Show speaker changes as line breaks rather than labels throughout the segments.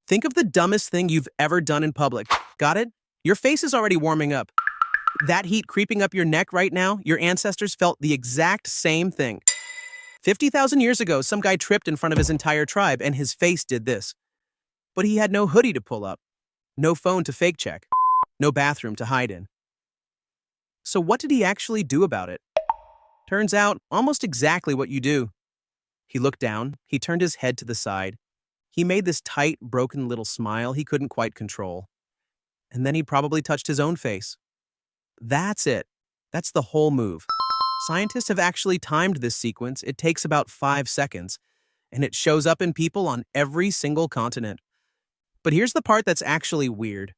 Think of the dumbest thing you've ever done in public. Got it? Your face is already warming up. That heat creeping up your neck right now, your ancestors felt the exact same thing. 50,000 years ago, some guy tripped in front of his entire tribe and his face did this. But he had no hoodie to pull up, no phone to fake check, no bathroom to hide in. So what did he actually do about it? Turns out, almost exactly what you do. He looked down, he turned his head to the side. He made this tight, broken little smile he couldn't quite control. And then he probably touched his own face. That's it. That's the whole move. Scientists have actually timed this sequence. It takes about 5 seconds, and it shows up in people on every single continent. But here's the part that's actually weird.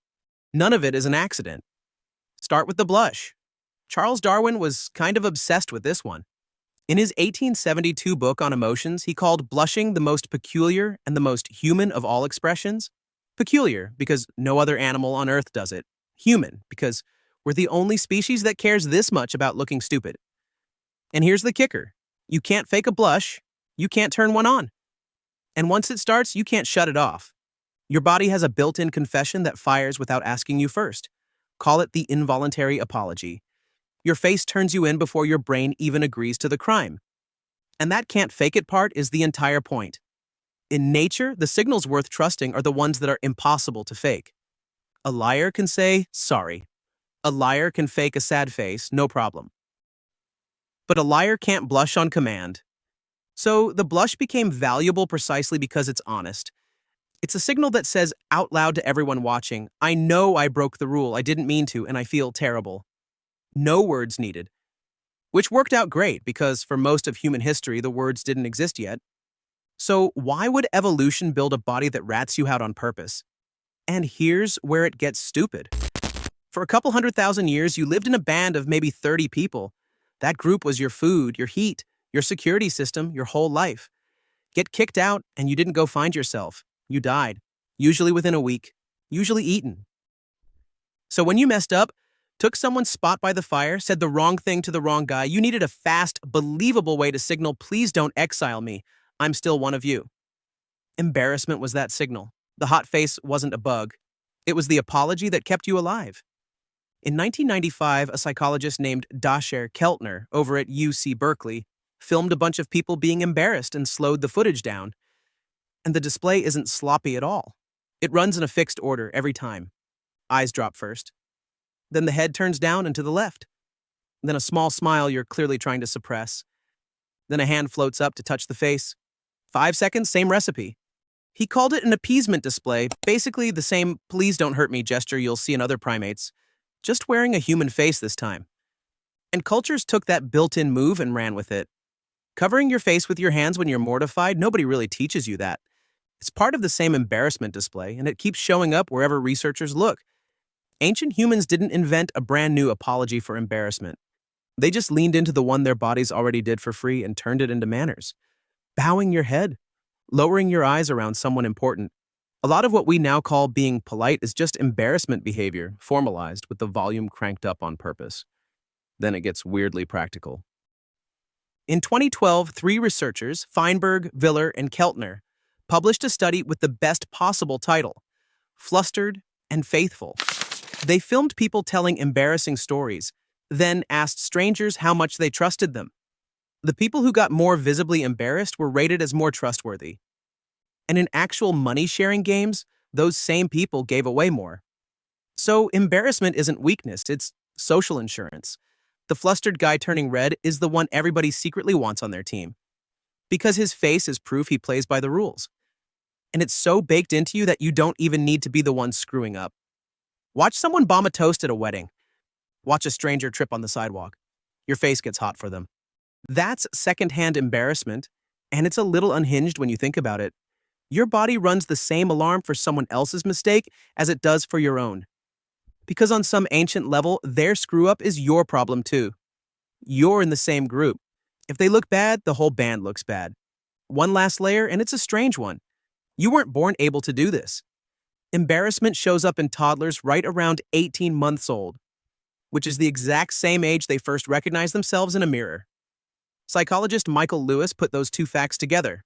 None of it is an accident. Start with the blush. Charles Darwin was kind of obsessed with this one. In his 1872 book on emotions, he called blushing the most peculiar and the most human of all expressions. Peculiar, because no other animal on Earth does it. Human, because we're the only species that cares this much about looking stupid. And here's the kicker. You can't fake a blush. You can't turn one on. And once it starts, you can't shut it off. Your body has a built-in confession that fires without asking you first. Call it the involuntary apology. Your face turns you in before your brain even agrees to the crime. And that can't fake it part is the entire point. In nature, the signals worth trusting are the ones that are impossible to fake. A liar can say, sorry. A liar can fake a sad face, no problem. But a liar can't blush on command. So the blush became valuable precisely because it's honest. It's a signal that says out loud to everyone watching, I know I broke the rule, I didn't mean to, and I feel terrible. No words needed. Which worked out great because for most of human history, the words didn't exist yet. So why would evolution build a body that rats you out on purpose? And here's where it gets stupid. For a couple 100,000 years, you lived in a band of maybe 30 people. That group was your food, your heat, your security system, your whole life. Get kicked out and you didn't go find yourself. You died, usually within a week, usually eaten. So when you messed up, took someone's spot by the fire, said the wrong thing to the wrong guy, you needed a fast, believable way to signal, please don't exile me. I'm still one of you. Embarrassment was that signal. The hot face wasn't a bug. It was the apology that kept you alive. In 1995, a psychologist named Dacher Keltner over at UC Berkeley filmed a bunch of people being embarrassed and slowed the footage down. And the display isn't sloppy at all. It runs in a fixed order every time. Eyes drop first. Then the head turns down and to the left. Then a small smile you're clearly trying to suppress. Then a hand floats up to touch the face. 5 seconds, same recipe. He called it an appeasement display, basically the same please don't hurt me gesture you'll see in other primates, just wearing a human face this time. And cultures took that built-in move and ran with it. Covering your face with your hands when you're mortified, nobody really teaches you that. It's part of the same embarrassment display, and it keeps showing up wherever researchers look. Ancient humans didn't invent a brand new apology for embarrassment. They just leaned into the one their bodies already did for free and turned it into manners. Bowing your head, lowering your eyes around someone important. A lot of what we now call being polite is just embarrassment behavior, formalized with the volume cranked up on purpose. Then it gets weirdly practical. In 2012, 3 researchers, Feinberg, Viller, and Keltner, published a study with the best possible title, Flustered and Faithful. They filmed people telling embarrassing stories, then asked strangers how much they trusted them. The people who got more visibly embarrassed were rated as more trustworthy. And in actual money-sharing games, those same people gave away more. So embarrassment isn't weakness, it's social insurance. The flustered guy turning red is the one everybody secretly wants on their team. Because his face is proof he plays by the rules. And it's so baked into you that you don't even need to be the one screwing up. Watch someone bomb a toast at a wedding. Watch a stranger trip on the sidewalk. Your face gets hot for them. That's secondhand embarrassment, and it's a little unhinged when you think about it. Your body runs the same alarm for someone else's mistake as it does for your own. Because on some ancient level, their screw-up is your problem too. You're in the same group. If they look bad, the whole band looks bad. One last layer, and it's a strange one. You weren't born able to do this. Embarrassment shows up in toddlers right around 18 months old, which is the exact same age they first recognize themselves in a mirror. Psychologist Michael Lewis put those two facts together.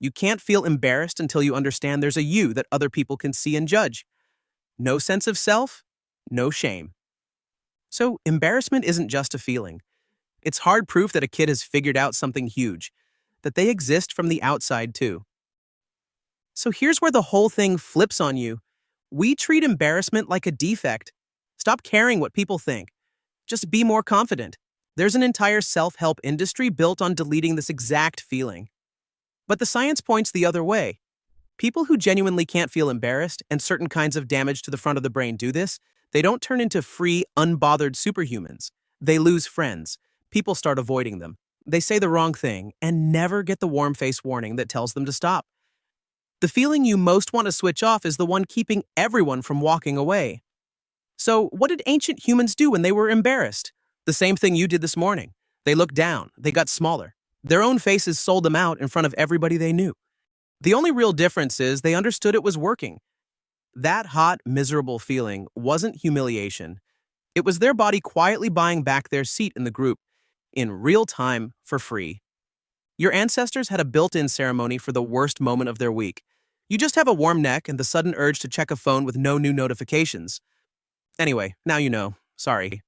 You can't feel embarrassed until you understand there's a you that other people can see and judge. No sense of self, no shame. So, embarrassment isn't just a feeling. It's hard proof that a kid has figured out something huge, that they exist from the outside too. So, here's where the whole thing flips on you. We treat embarrassment like a defect. Stop caring what people think. Just be more confident. There's an entire self-help industry built on deleting this exact feeling. But the science points the other way. People who genuinely can't feel embarrassed, and certain kinds of damage to the front of the brain do this, they don't turn into free, unbothered superhumans. They lose friends. People start avoiding them. They say the wrong thing and never get the warm face warning that tells them to stop. The feeling you most want to switch off is the one keeping everyone from walking away. So, what did ancient humans do when they were embarrassed? The same thing you did this morning. They looked down, they got smaller. Their own faces sold them out in front of everybody they knew. The only real difference is they understood it was working. That hot, miserable feeling wasn't humiliation. It was their body quietly buying back their seat in the group, in real time, for free. Your ancestors had a built-in ceremony for the worst moment of their week. You just have a warm neck and the sudden urge to check a phone with no new notifications. Anyway, now you know. Sorry.